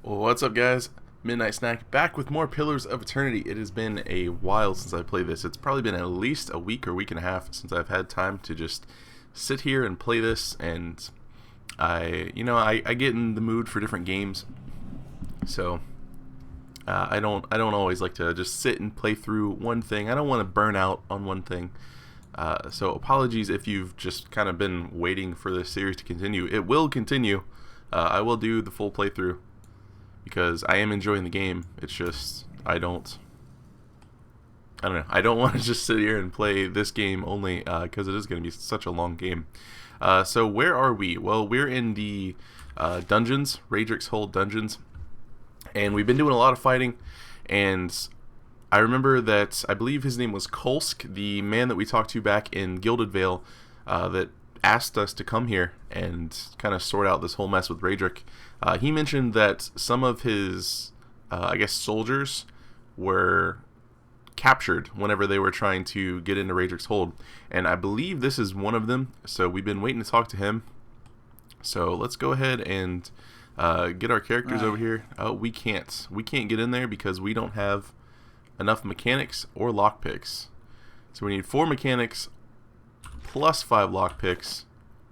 What's up, guys? Midnight Snack back with more Pillars of Eternity. It has been a while since I played this. It's probably been at least a week or week and a half since I've had time to just sit here and play this. And I get in the mood for different games, so I don't always like to just sit and play through one thing. I don't want to burn out on one thing. So apologies if you've just kind of been waiting for this series to continue. It will continue. I will do the full playthrough, because I am enjoying the game. It's just I don't know. I don't want to just sit here and play this game only because it is going to be such a long game. So where are we? Well, we're in the dungeons, Raedric's Hold dungeons, and we've been doing a lot of fighting. And I remember that I believe his name was Kolsk, the man that we talked to back in Gilded Vale, that asked us to come here and kind of sort out this whole mess with Raedric. He mentioned that some of his, I guess, soldiers were captured whenever they were trying to get into Raedric's Hold, and I believe this is one of them. So we've been waiting to talk to him. So let's go ahead and get our characters over here. We can't get in there because we don't have enough mechanics or lockpicks. So we need 4 mechanics plus 5 lockpicks,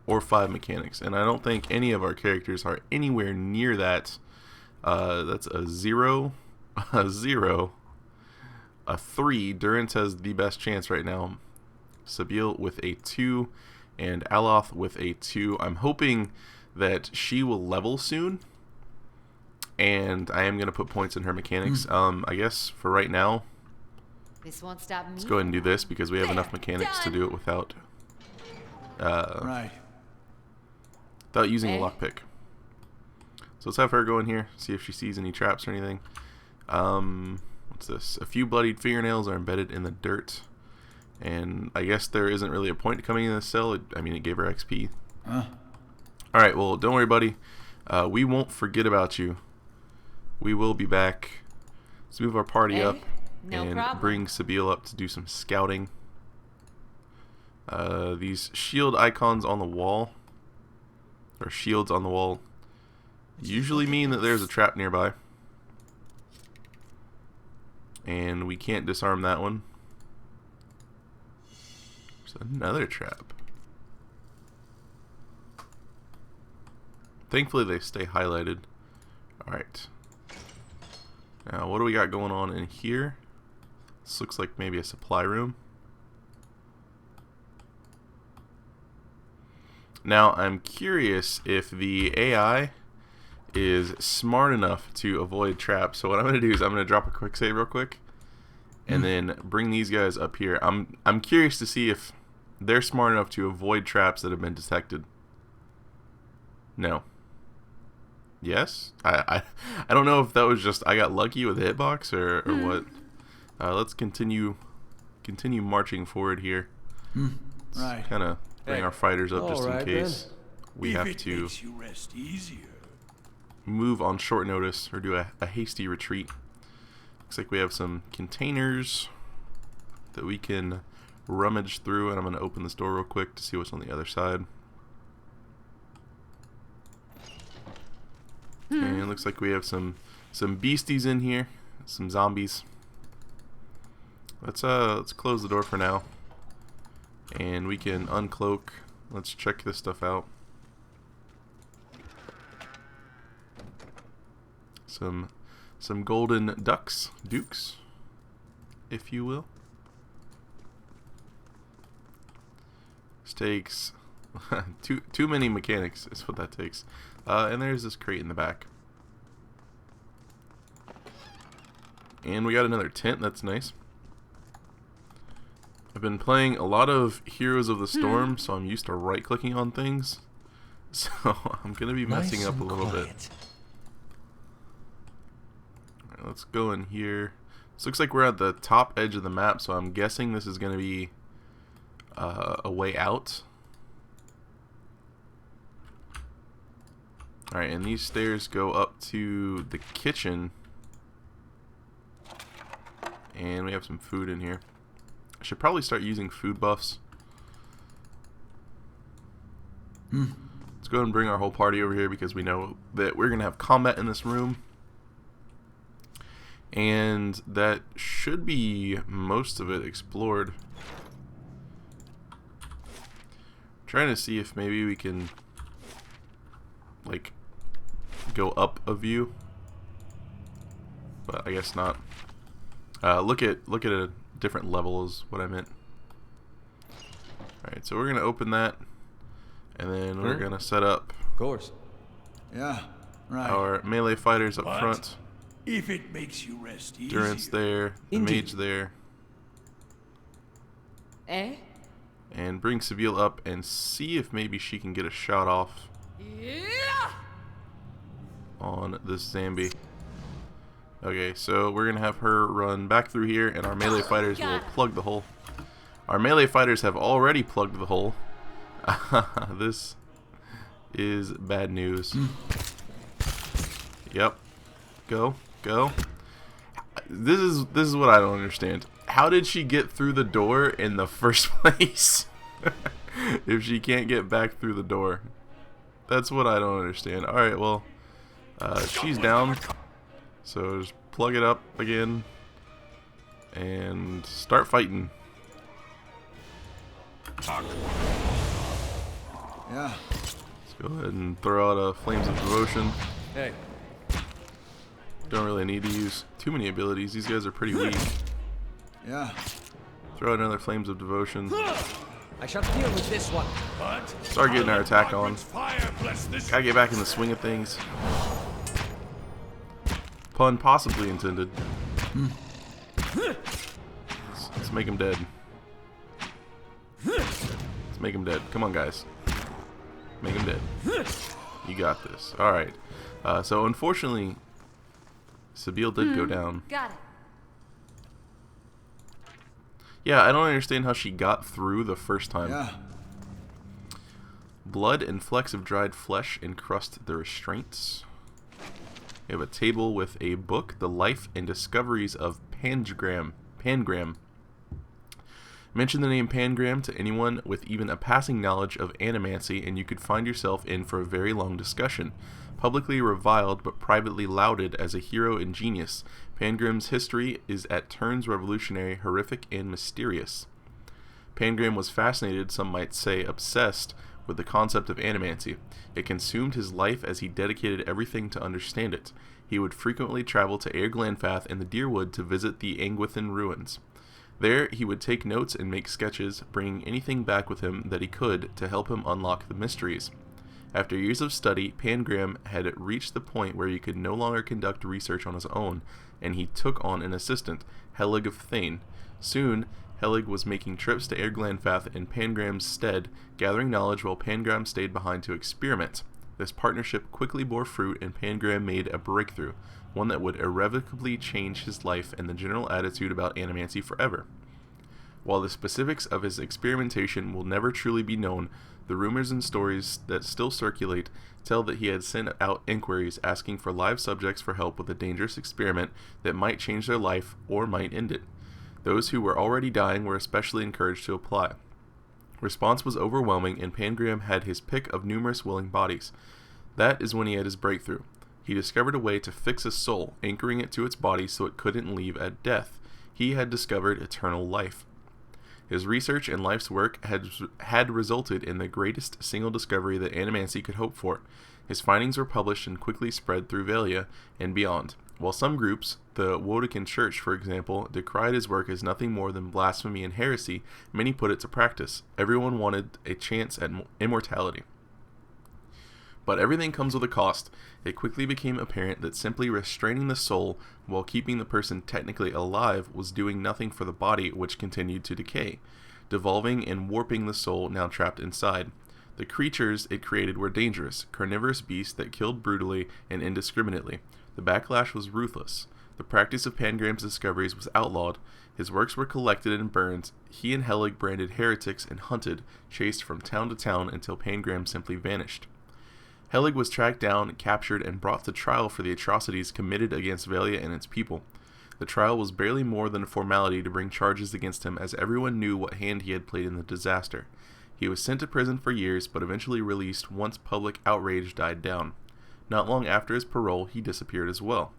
or 5 mechanics, and I don't think any of our characters are anywhere near that. That's a 0, a 0, a 3. Durance has the best chance right now. Sabil with a 2, and Aloth with a 2. I'm hoping that she will level soon, and I am going to put points in her mechanics. I guess for right now, This won't stop me. let's go ahead and do this because we have enough mechanics to do it without without using a lockpick. So let's have her go in here, see if she sees any traps or anything. What's this? A few bloodied fingernails are embedded in the dirt, and I guess there isn't really a point to coming in this cell. I mean, it gave her XP. Alright, well, don't worry, buddy. We won't forget about you. We will be back. Let's move our party up and bring Sabil up to do some scouting. These shield icons on the wall, or shields on the wall, usually mean that there's a trap nearby, and we can't disarm that one. There's another trap. Thankfully they stay highlighted. Alright, now what do we got going on in here? This looks like maybe a supply room. Now, I'm curious if the AI is smart enough to avoid traps. So what I'm going to do is I'm going to drop a quick save real quick, and then bring these guys up here. I'm curious to see if they're smart enough to avoid traps that have been detected. No. Yes? I don't know if that was just I got lucky with the hitbox or what. Let's continue marching forward here. Let's kind of bring our fighters up just in case we have to move on short notice or do a hasty retreat. Looks like we have some containers that we can rummage through, and I'm going to open this door real quick to see what's on the other side. And it looks like we have some beasties in here, some zombies. Let's close the door for now, and we can uncloak. Let's check this stuff out. Some golden dukes, if you will. This takes too many mechanics is what that takes. And there's this crate in the back. And we got another tent, that's nice. I've been playing a lot of Heroes of the Storm, so I'm used to right-clicking on things. So I'm going to be messing up a little bit. Alright, let's go in here. This looks like we're at the top edge of the map, so I'm guessing this is going to be a way out. Alright, and these stairs go up to the kitchen. And we have some food in here. I should probably start using food buffs. Let's go ahead and bring our whole party over here because we know that we're going to have combat in this room. And that should be most of it explored. Trying to see if maybe we can like go up a view, but I guess not. Look at a different level is what I meant. All right, so we're gonna open that, and then we're gonna set up Of course. Yeah, right. our melee fighters up front. If it makes you rest easier. Durance there, the Indeed. mage there, Eh? and bring Seville up and see if maybe she can get a shot off Yeah! on this zombie. Okay, so we're gonna have her run back through here, and our melee fighters will plug the hole. Our melee fighters have already plugged the hole. This is bad news. Yep. Go. This is what I don't understand. How did she get through the door in the first place? If she can't get back through the door. That's what I don't understand. Alright, well, she's down. So just plug it up again and start fighting. Yeah. Let's go ahead and throw out a Flames of Devotion. Hey. Don't really need to use too many abilities. These guys are pretty weak. Yeah. Throw out another Flames of Devotion. I shall deal with this one. But Start getting our attack on. fire bless this. Gotta get back in the swing of things. Pun possibly intended. Let's make him dead. Let's make him dead. Come on, guys. Make him dead. You got this. Alright. So, unfortunately, Sabine did go down. Got it. Yeah, I don't understand how she got through the first time. Yeah. Blood and flecks of dried flesh encrust the restraints. We have a table with a book, The Life and Discoveries of Pangram. Mention the name Pangram to anyone with even a passing knowledge of animancy, and you could find yourself in for a very long discussion. Publicly reviled but privately lauded as a hero and genius, Pangram's history is at turns revolutionary, horrific, and mysterious. Pangram was fascinated, some might say obsessed, with the concept of animancy. It consumed his life as he dedicated everything to understand it. He would frequently travel to Air Glanfath and the Deerwood to visit the Angwithan ruins. There, he would take notes and make sketches, bringing anything back with him that he could to help him unlock the mysteries. After years of study, Pangram had reached the point where he could no longer conduct research on his own, and he took on an assistant, Helig of Thane. Soon, Helig was making trips to Air Glanfath in Pangram's stead, gathering knowledge while Pangram stayed behind to experiment. This partnership quickly bore fruit, and Pangram made a breakthrough, one that would irrevocably change his life and the general attitude about animancy forever. While the specifics of his experimentation will never truly be known, the rumors and stories that still circulate tell that he had sent out inquiries asking for live subjects for help with a dangerous experiment that might change their life or might end it. Those who were already dying were especially encouraged to apply. Response was overwhelming, and Pangram had his pick of numerous willing bodies. That is when he had his breakthrough. He discovered a way to fix a soul, anchoring it to its body so it couldn't leave at death. He had discovered eternal life. His research and life's work had resulted in the greatest single discovery that animancy could hope for. His findings were published and quickly spread through Valia and beyond. While some groups, the Wodekin Church for example, decried his work as nothing more than blasphemy and heresy, many put it to practice. Everyone wanted a chance at immortality. But everything comes with a cost. It quickly became apparent that simply restraining the soul while keeping the person technically alive was doing nothing for the body, which continued to decay, devolving and warping the soul now trapped inside. The creatures it created were dangerous, carnivorous beasts that killed brutally and indiscriminately. The backlash was ruthless. The practice of Pangram's discoveries was outlawed. His works were collected and burned. He and Helig branded heretics and hunted, chased from town to town until Pangram simply vanished. Helig was tracked down, captured, and brought to trial for the atrocities committed against Valia and its people. The trial was barely more than a formality to bring charges against him, as everyone knew what hand he had played in the disaster. He was sent to prison for years, but eventually released once public outrage died down. Not long after his parole, he disappeared as well.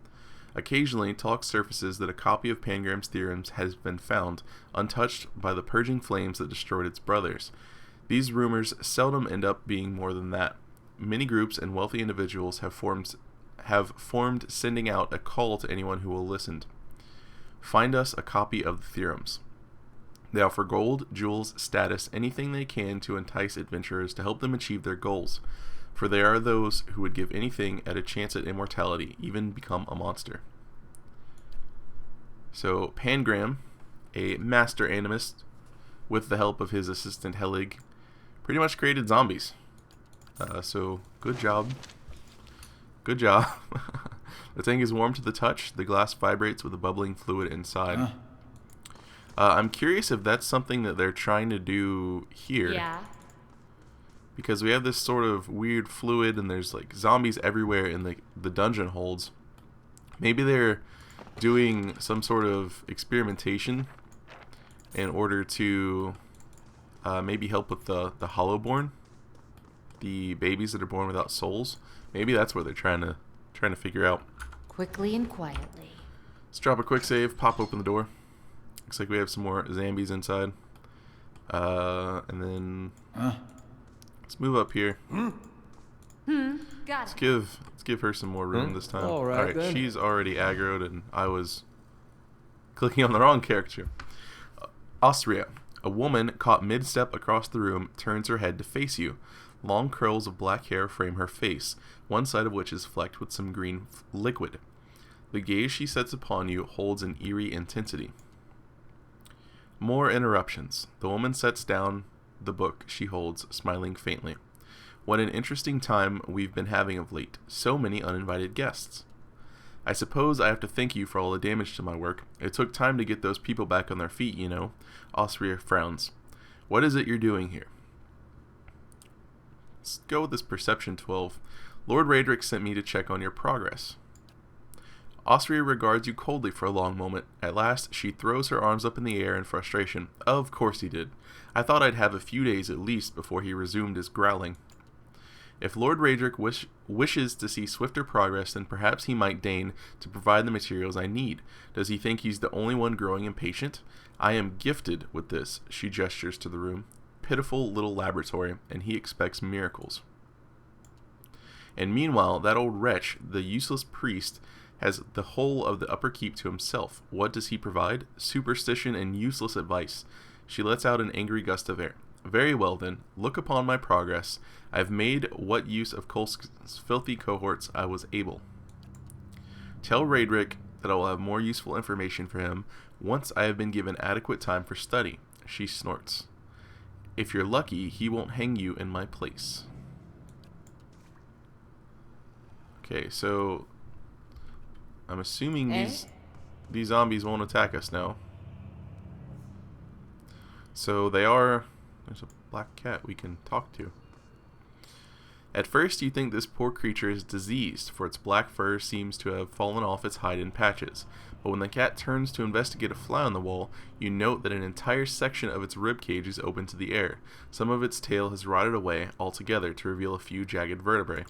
Occasionally, talk surfaces that a copy of Pangram's theorems has been found, untouched by the purging flames that destroyed its brothers. These rumors seldom end up being more than that. Many groups and wealthy individuals have formed sending out a call to anyone who will listen. Find us a copy of the theorems. They offer gold, jewels, status, anything they can to entice adventurers to help them achieve their goals. For there are those who would give anything at a chance at immortality, even become a monster. So, Pangram, a master animist, with the help of his assistant Helig, pretty much created zombies. So, good job. Good job. The tank is warm to the touch. The glass vibrates with a bubbling fluid inside. I'm curious if that's something that they're trying to do here. Yeah. Because we have this sort of weird fluid and there's like zombies everywhere in the dungeon holds. Maybe they're doing some sort of experimentation in order to maybe help with the Hollowborn, the babies that are born without souls. Maybe that's what they're trying to figure out. Quickly and quietly. Let's drop a quick save, pop open the door. Looks like we have some more zombies inside. And then let's move up here. Got it. Let's give her some more room this time. All right, then. She's already aggroed and I was clicking on the wrong character. Austria, a woman caught mid-step across the room, turns her head to face you. Long curls of black hair frame her face, one side of which is flecked with some green liquid. The gaze she sets upon you holds an eerie intensity. More interruptions. The woman sets down the book she holds, smiling faintly. What an interesting time we've been having of late. So many uninvited guests. I suppose I have to thank you for all the damage to my work. It took time to get those people back on their feet, you know. Austria frowns. What is it you're doing here? Let's go with this perception 12. Lord Raedric sent me to check on your progress. Austria regards you coldly for a long moment. At last, she throws her arms up in the air in frustration. Of course he did. I thought I'd have a few days at least before he resumed his growling. If Lord Raedric wishes to see swifter progress, then perhaps he might deign to provide the materials I need. Does he think he's the only one growing impatient? I am gifted with this, she gestures to the room. Pitiful little laboratory, and he expects miracles. And meanwhile, that old wretch, the useless priest, has the whole of the upper keep to himself. What does he provide? Superstition and useless advice. She lets out an angry gust of air. Very well then, look upon my progress. I have made what use of Kolsk's filthy cohorts I was able. Tell Raedric that I will have more useful information for him once I have been given adequate time for study. She snorts. If you're lucky, he won't hang you in my place. Okay, so I'm assuming these zombies won't attack us now. So they are... There's a black cat we can talk to. At first you think this poor creature is diseased, for its black fur seems to have fallen off its hide in patches. But when the cat turns to investigate a fly on the wall, you note that an entire section of its ribcage is open to the air. Some of its tail has rotted away altogether to reveal a few jagged vertebrae.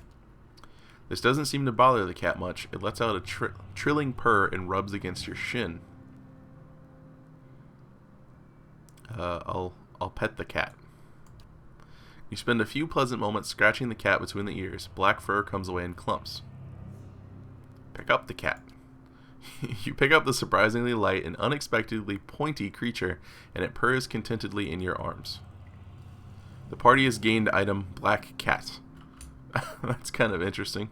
This doesn't seem to bother the cat much. It lets out a trilling purr and rubs against your shin. I'll pet the cat. You spend a few pleasant moments scratching the cat between the ears. Black fur comes away in clumps. Pick up the cat. You pick up the surprisingly light and unexpectedly pointy creature, and it purrs contentedly in your arms. The party has gained item Black Cat. That's kind of interesting.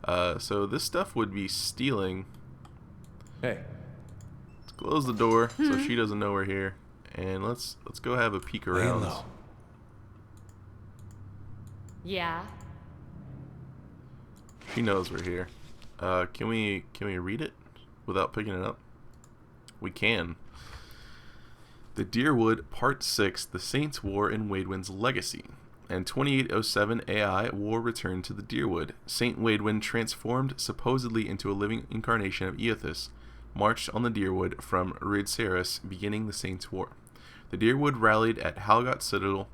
So this stuff would be stealing. Hey. Let's close the door so she doesn't know we're here, and let's go have a peek around. Lay low. Yeah. She knows we're here. Can we read it without picking it up? We can. The Deerwood, Part 6, The Saints' War in Waidwin's Legacy. And 2807 AI War returned to the Deerwood. Saint Waidwin, transformed supposedly into a living incarnation of Eothas, marched on the Deerwood from Raedric, beginning the Saints' War. The Deerwood rallied at Halgot Citadel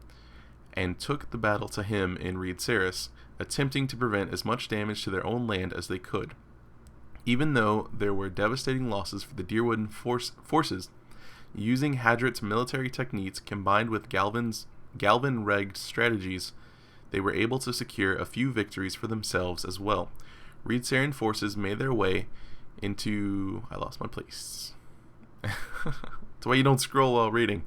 and took the battle to him in Raedric, attempting to prevent as much damage to their own land as they could. Even though there were devastating losses for the Deerwood forces, using Hadrit's military techniques combined with Galvin-regged strategies, they were able to secure a few victories for themselves as well. Raedric forces made their way into... I lost my place. That's why you don't scroll while reading.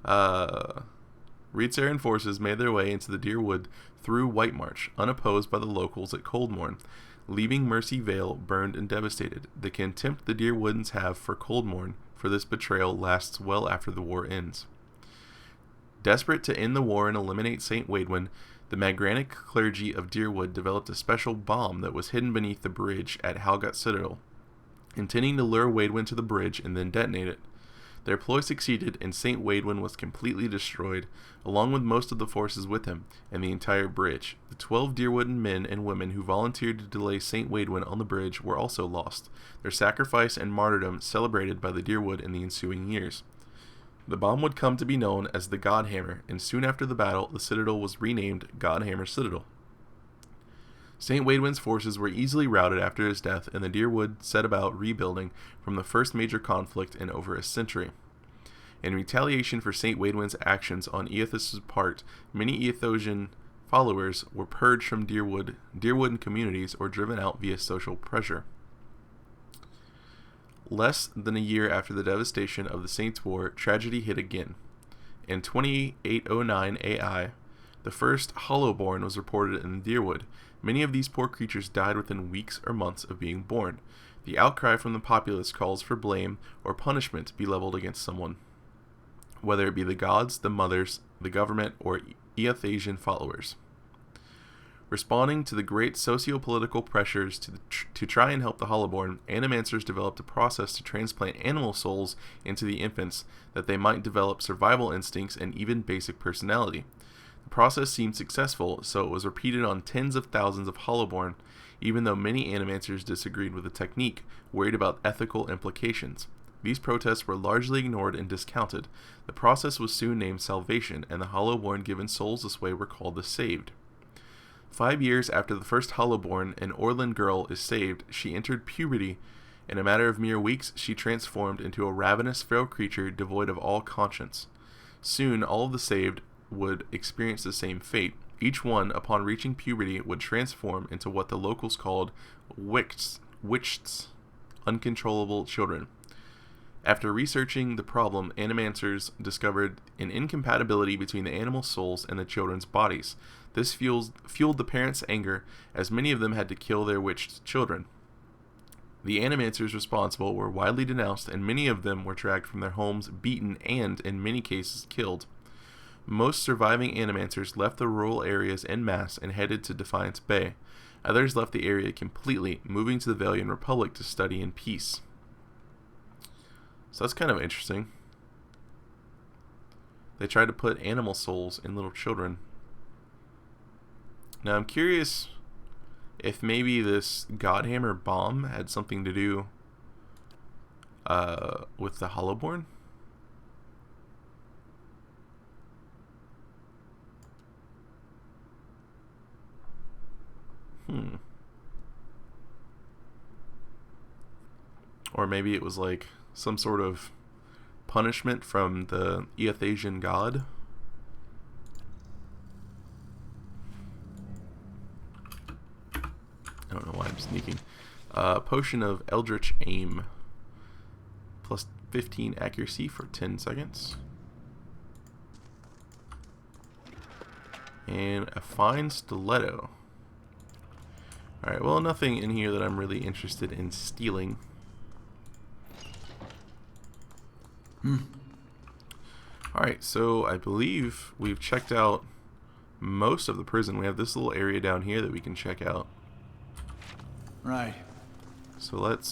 Raedric forces made their way into the Deerwood through White March, unopposed by the locals at Coldmorn, leaving Mercy Vale burned and devastated. The contempt the Deerwoodens have for Coldmorn for this betrayal lasts well after the war ends. Desperate to end the war and eliminate St. Waidwen, the Magranic clergy of Deerwood developed a special bomb that was hidden beneath the bridge at Halgot Citadel, intending to lure Waidwen to the bridge and then detonate it. Their ploy succeeded, and St. Waidwen was completely destroyed, along with most of the forces with him, and the entire bridge. The 12 Deerwooden men and women who volunteered to delay St. Waidwen on the bridge were also lost, their sacrifice and martyrdom celebrated by the Deerwood in the ensuing years. The bomb would come to be known as the Godhammer, and soon after the battle, the citadel was renamed Godhammer Citadel. St. Waidwen's forces were easily routed after his death, and the Deerwood set about rebuilding from the first major conflict in over a century. In retaliation for St. Waidwen's actions on Eothas' part, many Eothosian followers were purged from Deerwooden communities or driven out via social pressure. Less than a year after the devastation of the Saints' War, tragedy hit again. In 2809 AI, the first Hollowborn was reported in Deerwood. Many of these poor creatures died within weeks or months of being born. The outcry from the populace calls for blame or punishment to be leveled against someone, whether it be the gods, the mothers, the government, or Eothasian followers. Responding to the great socio-political pressures to try and help the Hollowborn, Animancers developed a process to transplant animal souls into the infants that they might develop survival instincts and even basic personality. The process seemed successful, so it was repeated on tens of thousands of Hollowborn, even though many Animancers disagreed with the technique, worried about ethical implications. These protests were largely ignored and discounted. The process was soon named Salvation, and the Hollowborn given souls this way were called the Saved. 5 years after the first Hollowborn, an Orlan girl is saved. She entered puberty. In a matter of mere weeks, she transformed into a ravenous feral creature devoid of all conscience. Soon, all of the saved would experience the same fate. Each one, upon reaching puberty, would transform into what the locals called witchts, uncontrollable children. After researching the problem, Animancers discovered an incompatibility between the animal souls and the children's bodies. This fueled the parents' anger, as many of them had to kill their witched children. The Animancers responsible were widely denounced, and many of them were dragged from their homes, beaten, and, in many cases, killed. Most surviving Animancers left the rural areas en masse and headed to Defiance Bay. Others left the area completely, moving to the Valian Republic to study in peace. So that's kind of interesting. They tried to put animal souls in little children. Now I'm curious if maybe this Godhammer bomb had something to do with the Hollowborn. Or maybe it was like some sort of punishment from the Eothasian god. I don't know why I'm sneaking. Potion of Eldritch Aim. Plus 15 accuracy for 10 seconds. And a fine stiletto. Alright, well, nothing in here that I'm really interested in stealing. Alright, so I believe we've checked out most of the prison. We have this little area down here that we can check out. Right. So let's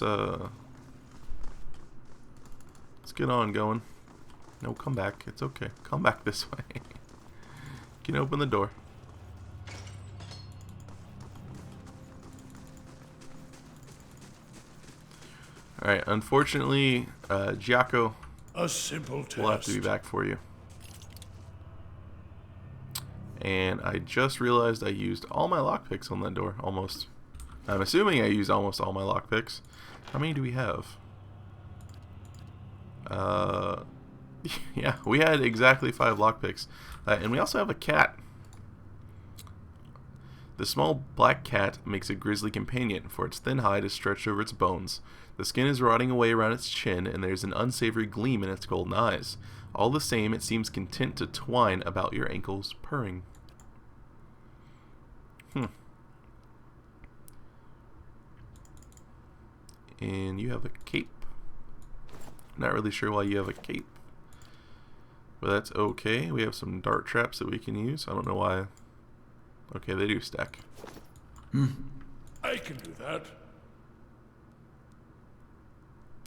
get on going. No, come back. It's okay. Come back this way. You can open the door. Alright, unfortunately, Giaco A simple test. will have to be back for you. And I just realized I used all my lockpicks on that door, almost. I'm assuming I used almost all my lockpicks. How many do we have? Yeah, we had exactly 5 lockpicks. And we also have a cat. The small black cat makes a grisly companion, for its thin hide is stretched over its bones. The skin is rotting away around its chin, and there's an unsavory gleam in its golden eyes. All the same, it seems content to twine about your ankles, purring. And you have a cape. Not really sure why you have a cape, but that's okay. We have some dart traps that we can use. I don't know why. Okay, they do stack. I can do that.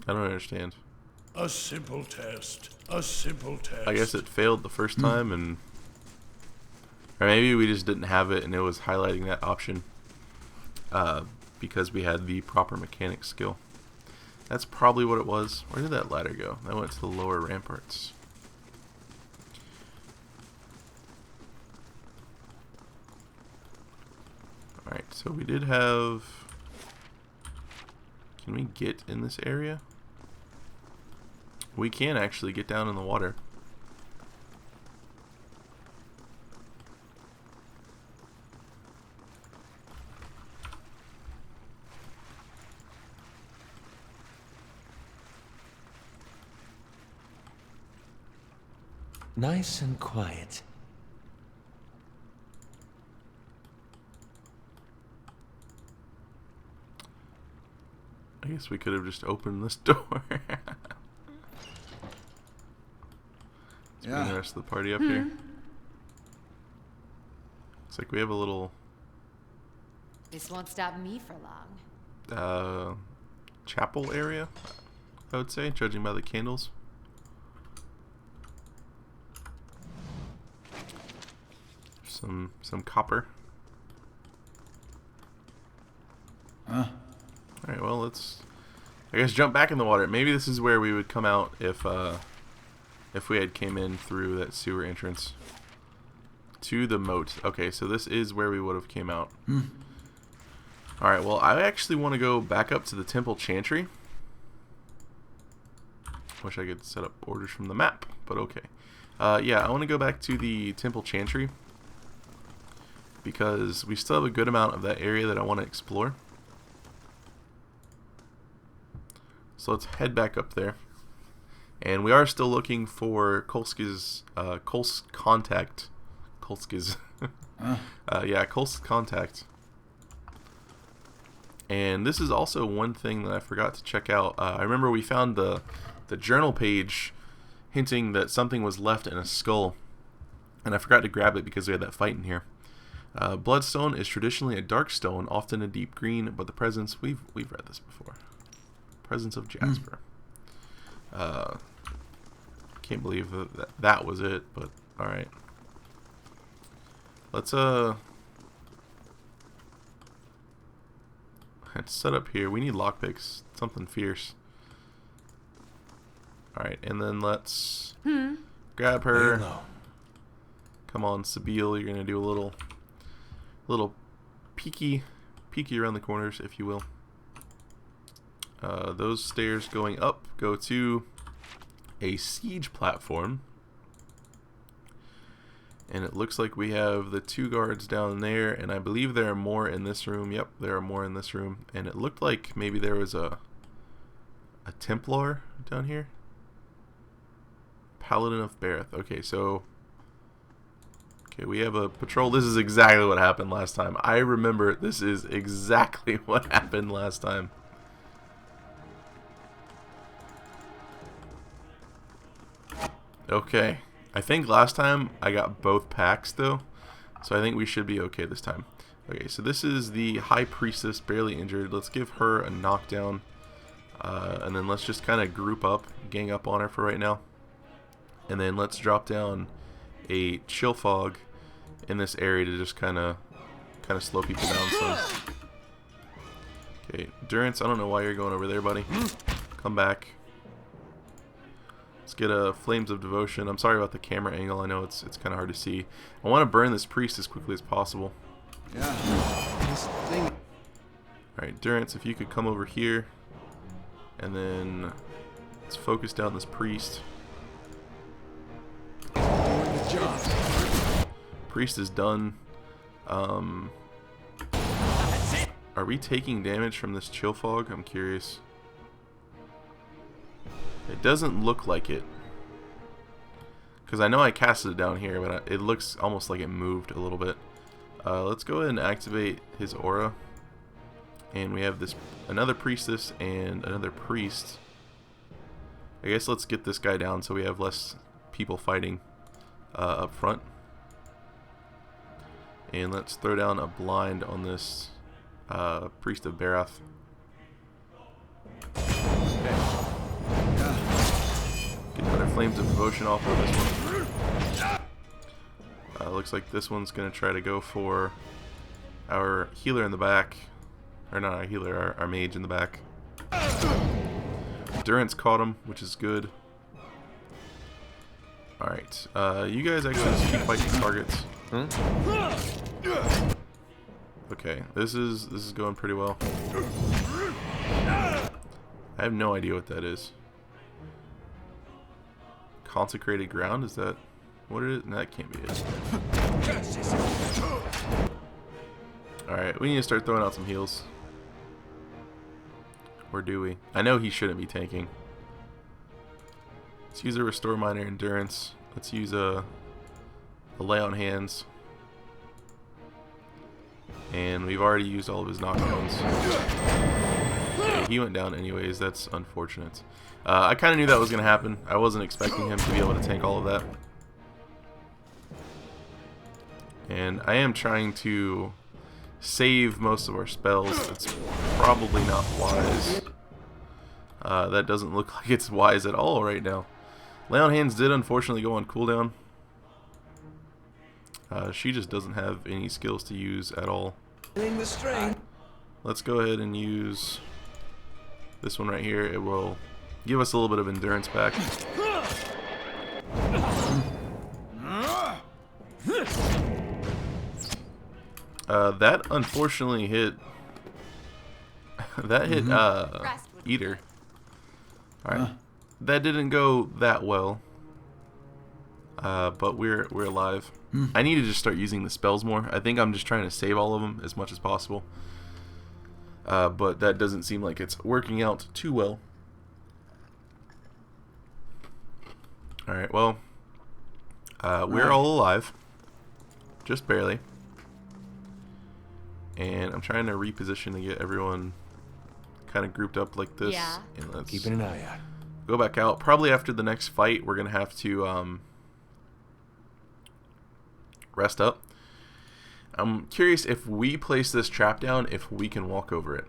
I don't understand. A simple test. A simple test. I guess it failed the first time, and or maybe we just didn't have it and it was highlighting that option because we had the proper mechanic skill. That's probably what it was. Where did that ladder go? That went to the lower ramparts. Alright, so we did have... Can we get in this area? We can actually get down in the water. Nice and quiet. I guess we could have just opened this door. Let's bring the rest of the party up here. Looks like we have a little This won't stop me for long. chapel area, I would say, judging by the candles. Some copper. Alright, well, let's, I guess, jump back in the water. Maybe this is where we would come out if we had came in through that sewer entrance to the moat. Okay, so this is where we would have came out. Alright, well, I actually want to go back up to the temple chantry. Wish I could set up orders from the map, but okay. Yeah, I want to go back to the temple chantry because we still have a good amount of that area that I want to explore. So let's head back up there. And we are still looking for Kolski's, contact. Kolski's. Yeah, Kolsk's contact. And this is also one thing that I forgot to check out. I remember we found the journal page hinting that something was left in a skull. And I forgot to grab it because we had that fight in here. Bloodstone is traditionally a dark stone, often a deep green, but the presence, we've read this before. Presence of Jasper. Can't believe that was it, but alright. Let's set up here. We need lockpicks. Something fierce. Alright, and then let's grab her. Come on, Sabine, you're gonna do a little peeky around the corners, if you will. Those stairs going up go to a siege platform. And it looks like we have the 2 guards down there, and I believe there are more in this room. Yep, there are more in this room. And it looked like maybe there was a Templar down here. Paladin of Bareth. Okay, so... Okay, we have a patrol. This is exactly what happened last time. I remember this is exactly what happened last time. Okay, I think last time I got both packs though, so I think we should be okay this time. Okay, so this is the High Priestess, barely injured. Let's give her a knockdown, and then let's just kind of group up, gang up on her for right now. And then let's drop down a chill fog in this area to just kind of slow people down some. Okay, Durance, I don't know why you're going over there, buddy. Come back. Let's get a Flames of Devotion. I'm sorry about the camera angle. I know it's kind of hard to see. I want to burn this priest as quickly as possible. Yeah. This thing. Alright, Durance, if you could come over here. And then let's focus down this priest. Doing the job. Priest is done. Are we taking damage from this chill fog? I'm curious. It doesn't look like it. Because I know I casted it down here, but it looks almost like it moved a little bit. Let's go ahead and activate his aura. And we have this another priestess and another priest. I guess let's get this guy down so we have less people fighting up front. And let's throw down a blind on this priest of Barath. Get another flames of devotion off of this one. Looks like this one's gonna try to go for our healer in the back. Or not our healer, our mage in the back. Durance caught him, which is good. Alright, you guys actually just keep fighting targets. Okay, this is going pretty well. I have no idea what that is. Consecrated ground? Is that what it is? No, that can't be it. Alright, we need to start throwing out some heals. Or do we? I know he shouldn't be tanking. Let's use a Restore Minor Endurance. Let's use a Lay on Hands. And we've already used all of his knockdowns. Okay, he went down anyways. That's unfortunate. I kind of knew that was going to happen. I wasn't expecting him to be able to tank all of that. And I am trying to save most of our spells. It's probably not wise. That doesn't look like it's wise at all right now. Lay on Hands did unfortunately go on cooldown. She just doesn't have any skills to use at all. Let's go ahead and use this one right here. It will give us a little bit of endurance back. That unfortunately hit. That hit Eater. Alright. That didn't go that well. But we're alive. I need to just start using the spells more. I think I'm just trying to save all of them as much as possible. But that doesn't seem like it's working out too well. Alright, well. We're all alive. Just barely. And I'm trying to reposition to get everyone kind of grouped up like this. Yeah. And let's Keeping an eye out. go back out. Probably after the next fight, we're going to have to rest up. I'm curious if we place this trap down, if we can walk over it.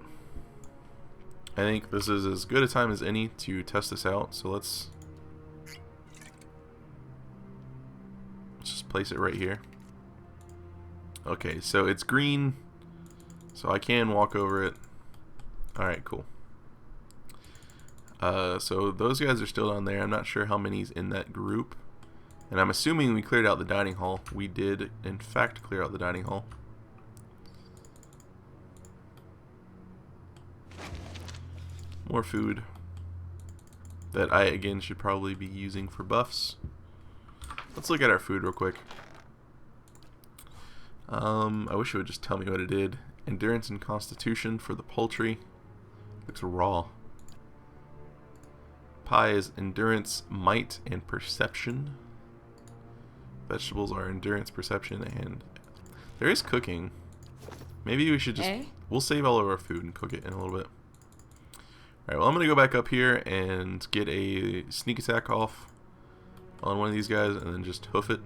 I think this is as good a time as any to test this out. So let's just place it right here. Okay, so it's green. So I can walk over it. Alright, cool. So those guys are still down there. I'm not sure how many's in that group. And I'm assuming we cleared out the dining hall. We did, in fact, clear out the dining hall. More food. That I, again, should probably be using for buffs. Let's look at our food real quick. I wish it would just tell me what it did. Endurance and Constitution for the poultry. Looks raw. Pie is Endurance, Might, and Perception. Vegetables are Endurance, Perception, and there is cooking. Maybe we should just... We'll save all of our food and cook it in a little bit. Alright, well I'm going to go back up here and get a sneak attack off on one of these guys and then just hoof it.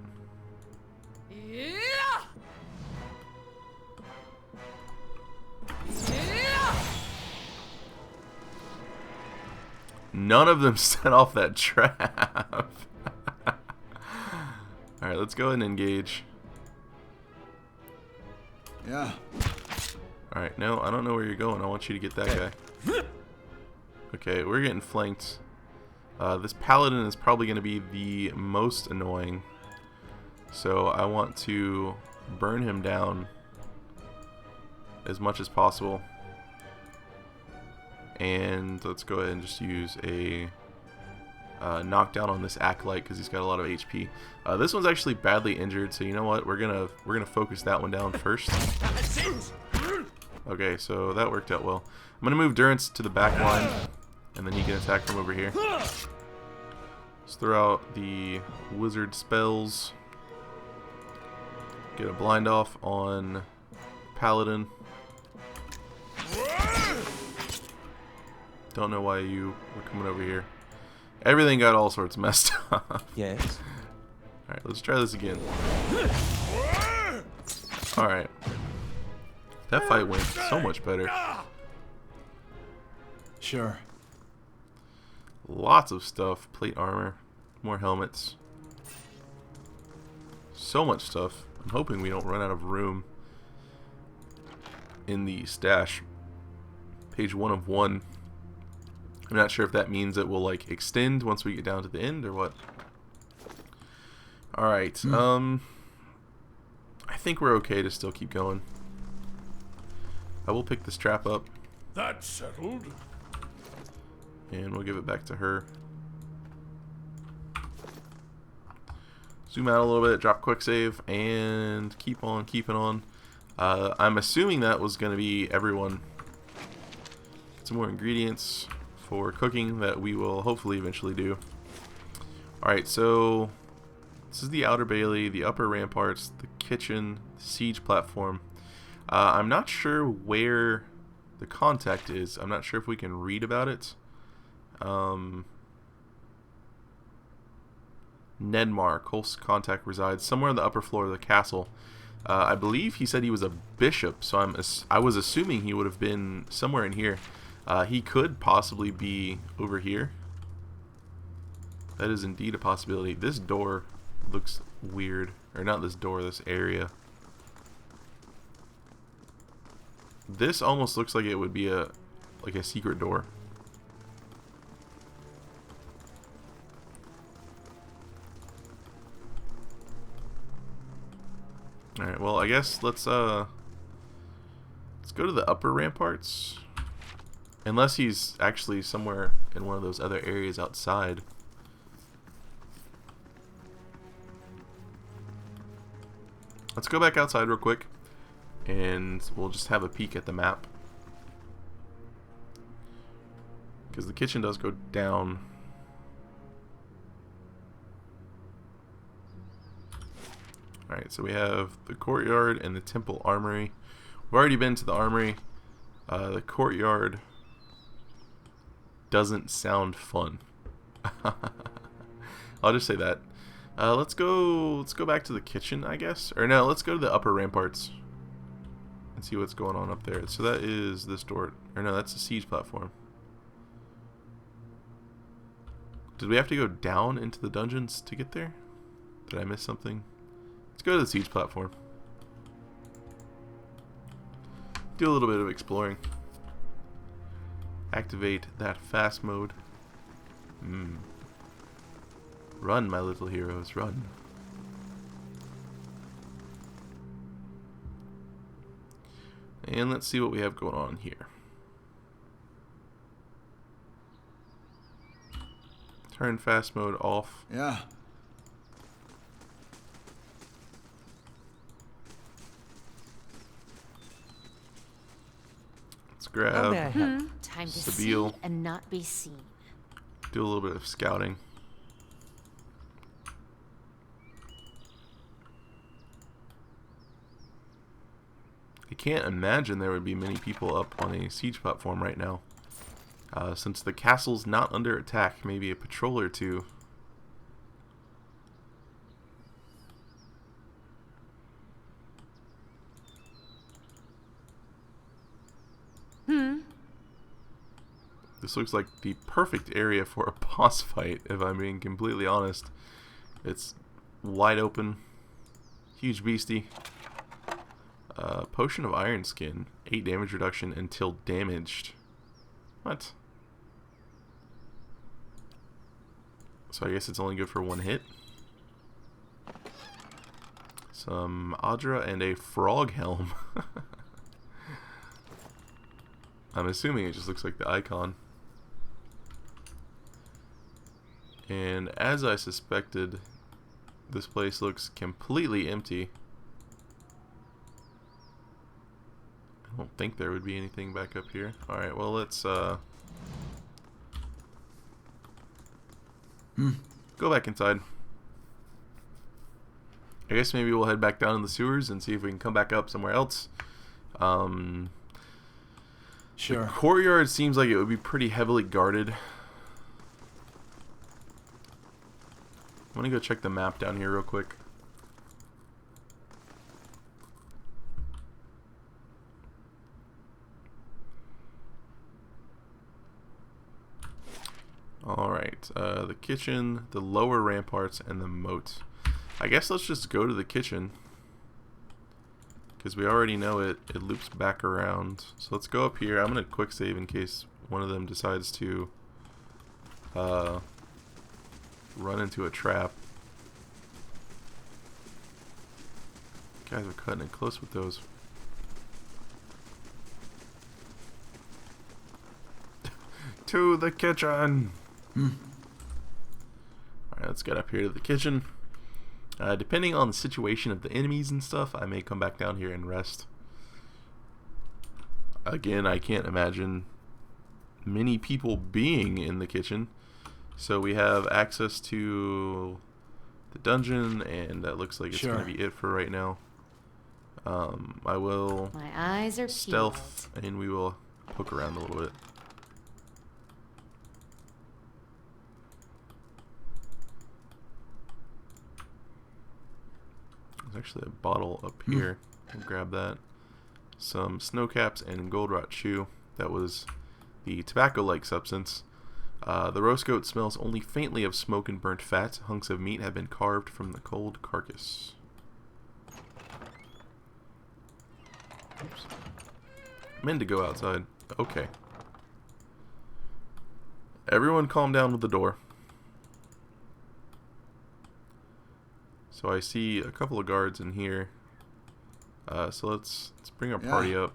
None of them set off that trap. Alright, let's go ahead and engage. Yeah. Alright, no, I don't know where you're going. I want you to get that guy. Okay, we're getting flanked. This paladin is probably going to be the most annoying. So I want to burn him down as much as possible. And let's go ahead and just use a knockdown on this acolyte because he's got a lot of HP. This one's actually badly injured, so you know what? We're gonna focus that one down first. Okay, so that worked out well. I'm gonna move Durance to the back line, and then he can attack from over here. Let's throw out the wizard spells. Get a blind off on Paladin. Don't know why you were coming over here. Everything got all sorts messed up. Yes. Alright, let's try this again. Alright. That fight went so much better. Sure. Lots of stuff. Plate armor. More helmets. So much stuff. I'm hoping we don't run out of room in the stash. Page 1 of 1. I'm not sure if that means it will like extend once we get down to the end or what. Alright, I think we're okay to still keep going. I will pick this trap up. That's settled. And we'll give it back to her. Zoom out a little bit, drop quick save, and keep on keeping on. I'm assuming that was going to be everyone. Get some more ingredients for cooking that we will hopefully eventually do. Alright, so this is the outer bailey, the upper ramparts, the kitchen, the siege platform. I'm not sure where the contact is. I'm not sure if we can read about it. Nedmar, close contact, resides somewhere on the upper floor of the castle. I believe he said he was a bishop, so I was assuming he would have been somewhere in here. He could possibly be over here. That is indeed a possibility. This door looks weird. Or not this door, this area. This almost looks like it would be a secret door. Alright, well I guess let's go to the upper ramparts. Unless he's actually somewhere in one of those other areas outside. Let's go back outside real quick. And we'll just have a peek at the map. Because the kitchen does go down. Alright, so we have the courtyard and the temple armory. We've already been to the armory. The courtyard doesn't sound fun. I'll just say that. Let's go back to the kitchen, I guess. Or no, let's go to the upper ramparts and see what's going on up there. So that is this door. Or no, that's the siege platform. Did we have to go down into the dungeons to get there? Did I miss something? Let's go to the siege platform. Do a little bit of exploring. Activate that fast mode. Run, my little heroes, run. And let's see what we have going on here. Turn fast mode off. Yeah. Let's grab Time to Sabille. see and not be seen. Do a little bit of scouting. I can't imagine there would be many people up on a siege platform right now. Since the castle's not under attack, maybe a patrol or two. This looks like the perfect area for a boss fight, if I'm being completely honest. It's wide open, huge beastie. Potion of Iron Skin, 8 damage reduction until damaged. What? So I guess it's only good for 1 hit. Some Adra and a frog helm. I'm assuming it just looks like the icon. And as I suspected, this place looks completely empty. I don't think there would be anything back up here. Alright, well let's go back inside. I guess maybe we'll head back down in the sewers and see if we can come back up somewhere else. Sure. The courtyard seems like it would be pretty heavily guarded. I'm gonna go check the map down here real quick. Alright, the kitchen, the lower ramparts, and the moat. I guess let's just go to the kitchen, because we already know it loops back around. So let's go up here. I'm going to quick save in case one of them decides to run into a trap. Guys are cutting it close with those. To the kitchen! Alright, let's get up here to the kitchen. Depending on the situation of the enemies and stuff, I may come back down here and rest. Again, I can't imagine many people being in the kitchen. So we have access to the dungeon, and that looks like it's going to be it for right now. I will My eyes are stealth, and we will poke around a little bit. There's actually a bottle up here. I'll grab that. Some snow caps and gold rot chew. That was the tobacco-like substance. The roast goat smells only faintly of smoke and burnt fat. Hunks of meat have been carved from the cold carcass. Oops. Meant to go outside. Okay. Everyone calm down with the door. So I see a couple of guards in here. So let's bring our party up.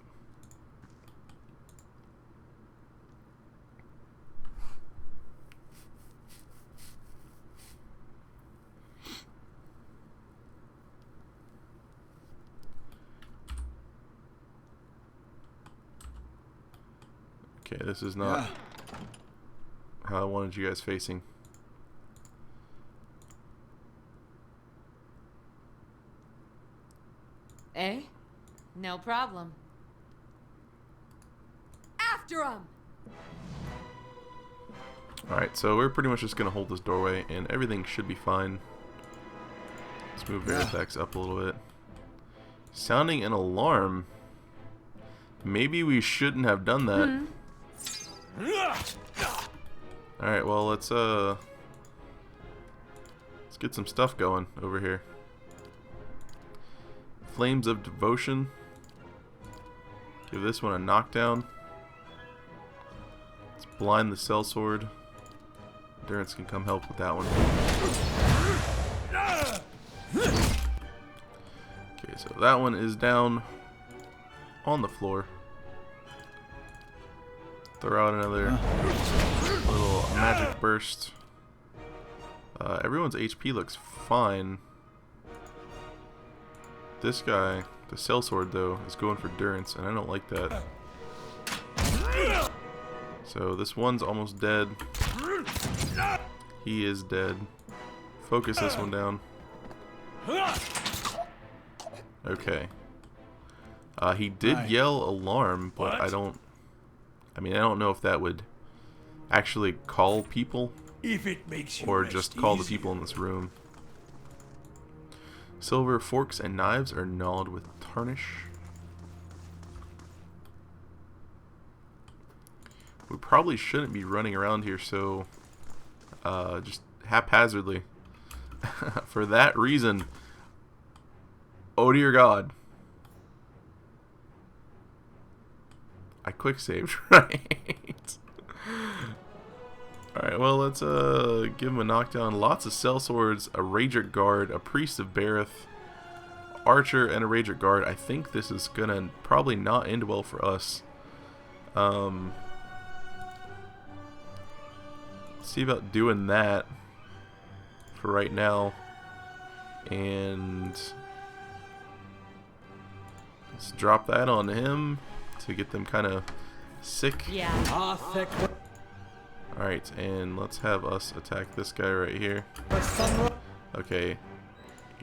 Okay, this is not how I wanted you guys facing. Eh? No problem. After him! Alright, so we're pretty much just going to hold this doorway, and everything should be fine. Let's move the effects up a little bit. Sounding an alarm. Maybe we shouldn't have done that. Alright, well, let's get some stuff going over here. Flames of Devotion. Give this one a knockdown. Let's blind the sellsword. Endurance can come help with that one. Okay, so that one is down on the floor. Throw out another little magic burst. Everyone's HP looks fine. This guy, the sellsword though, is going for endurance, and I don't like that. So this one's almost dead. He is dead. Focus this one down. Okay. He did yell alarm, but I don't know if that would actually call people, If it makes you or rest just call the easier. people in this room. Silver forks and knives are gnawed with tarnish. We probably shouldn't be running around here so just haphazardly. For that reason, oh dear God, I quick saved, right? Alright, well, let's give him a knockdown. Lots of sellswords, a Raedric guard, a priest of Bareth, archer, and a Raedric guard. I think this is gonna probably not end well for us. See about doing that for right now, and let's drop that on him to get them kind of sick. Yeah. Alright, and let's have us attack this guy right here. Okay.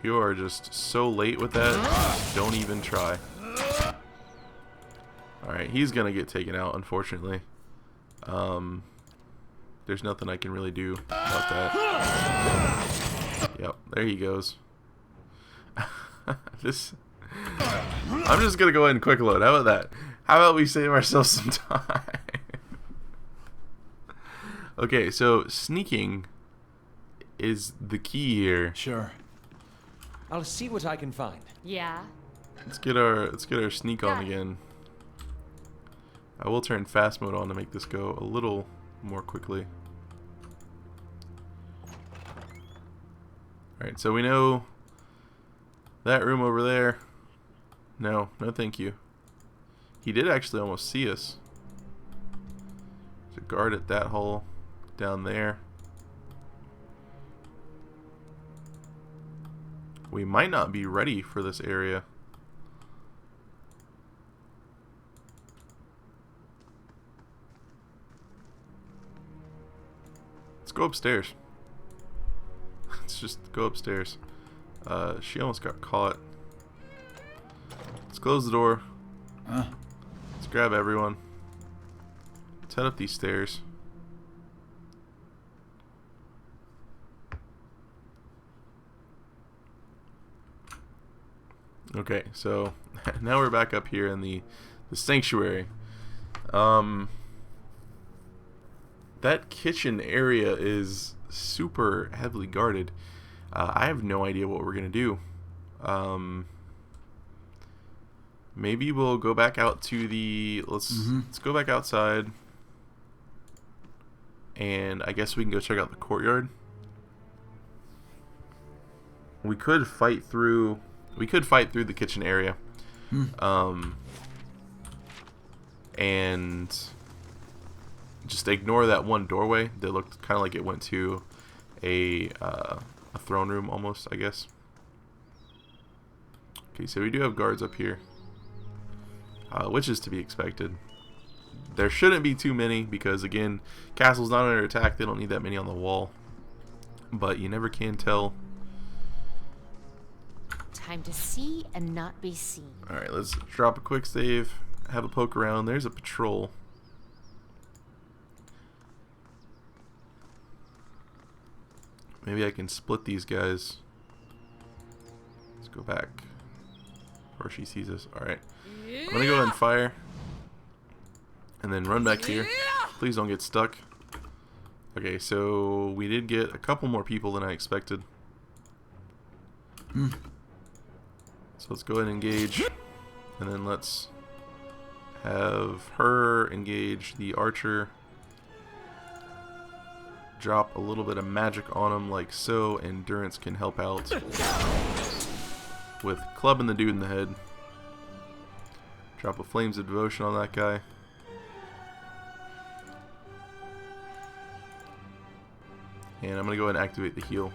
You are just so late with that. Don't even try. Alright, he's gonna get taken out, unfortunately. There's nothing I can really do about that. Yep, there he goes. I'm just gonna go ahead and quick load. How about that? How about we save ourselves some time? Okay, so sneaking is the key here. Sure. I'll see what I can find. Yeah. Let's get our sneak on again. I will turn fast mode on to make this go a little more quickly. Alright, so we know that room over there. No thank you. He did actually almost see us. There's a guard at that hole down there. We might not be ready for this area. Let's go upstairs. Let's just go upstairs. She almost got caught. Let's close the door. Let's grab everyone. Let's head up these stairs. Okay, so now we're back up here in the sanctuary. That kitchen area is super heavily guarded. I have no idea what we're gonna do. Maybe we'll go back out to the let's go back outside, and I guess we can go check out the courtyard. We could fight through the kitchen area, and just ignore that one doorway that looked kind of like it went to a throne room almost, I guess. Okay, so we do have guards up here, which is to be expected. There shouldn't be too many because, again, castle's not under attack. They don't need that many on the wall, but you never can tell. Time to see and not be seen. Alright, let's drop a quick save, have a poke around. There's a patrol. Maybe I can split these guys. Let's go back before she sees us. Alright, I'm gonna go ahead and fire, and then run back here. Please don't get stuck. Okay, so we did get a couple more people than I expected. So let's go ahead and engage, and then let's have her engage the archer. Drop a little bit of magic on him like so. Endurance can help out with clubbing the dude in the head. Drop a Flames of Devotion on that guy. And I'm going to go ahead and activate the heal.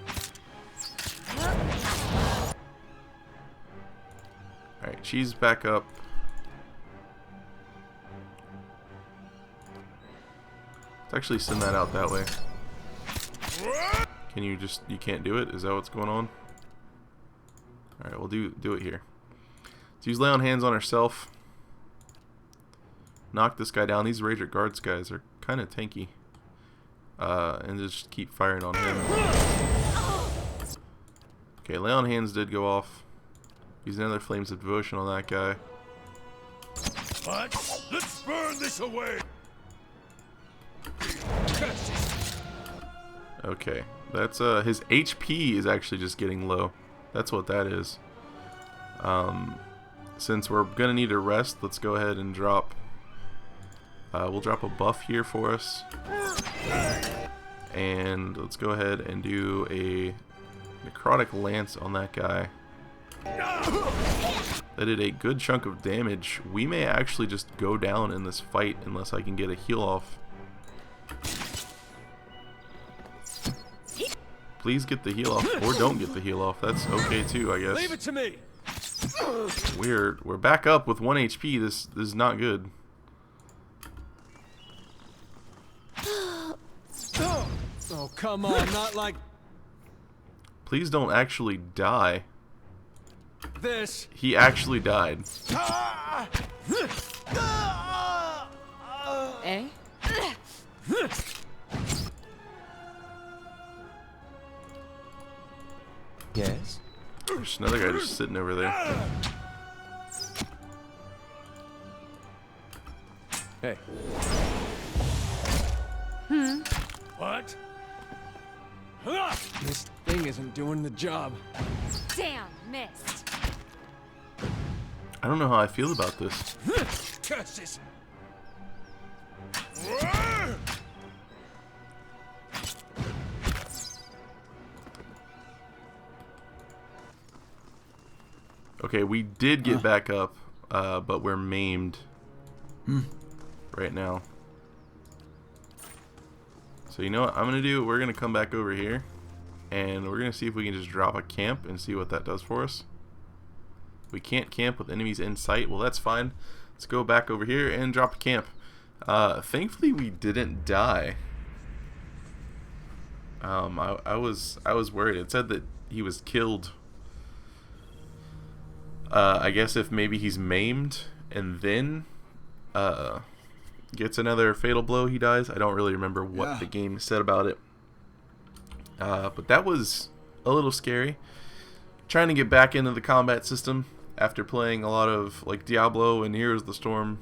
Alright, she's back up. Let's actually send that out that way. Can you can't do it? Is that what's going on? Alright, we'll do it here. Let's use Lay on Hands on herself. Knock this guy down. These Raedric guards guys are kind of tanky. And just keep firing on him. Okay, Lay on Hands did go off. Use another Flames of Devotion on that guy. What? Let's burn this away! Okay, that's his HP is actually just getting low. That's what that is. Since we're gonna need a rest, let's go ahead and drop. We'll drop a buff here for us, and let's go ahead and do a necrotic lance on that guy. That did a good chunk of damage. We may actually just go down in this fight unless I can get a heal off. Please get the heal off, or don't get the heal off. That's okay too, I guess. Leave it to me. We're back up with 1 HP. This is not good. Oh, come on, not like Please don't actually die. this. He actually died. Eh? Yes. There's another guy just sitting over there. Hey. What? This thing isn't doing the job. Damn, missed. I don't know how I feel about this. Curses! Okay, we did get back up, but we're maimed right now. So you know what I'm gonna do? We're gonna come back over here, and we're gonna see if we can just drop a camp and see what that does for us. We can't camp with enemies in sight. Well, that's fine. Let's go back over here and drop a camp. Thankfully, we didn't die. I was worried. It said that he was killed. I guess if maybe he's maimed and then gets another fatal blow, he dies. I don't really remember what the game said about it. But that was a little scary. Trying to get back into the combat system after playing a lot of like Diablo and Heroes of the Storm.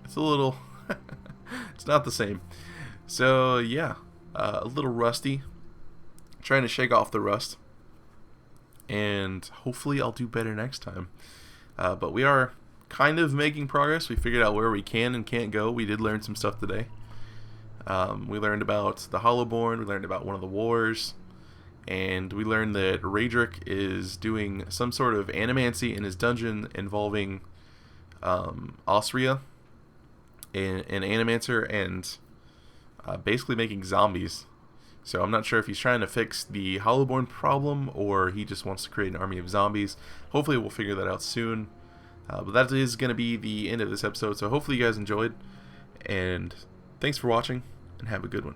It's a little it's not the same. So yeah, a little rusty. Trying to shake off the rust, and hopefully I'll do better next time. But we are kind of making progress. We figured out where we can and can't go. We did learn some stuff today. We learned about the Hollowborn. We learned about one of the wars. And we learned that Raedric is doing some sort of animancy in his dungeon involving Osria, an animancer, and basically making zombies. So I'm not sure if he's trying to fix the Hollowborn problem or he just wants to create an army of zombies. Hopefully we'll figure that out soon. But that is going to be the end of this episode. So hopefully you guys enjoyed. And thanks for watching and have a good one.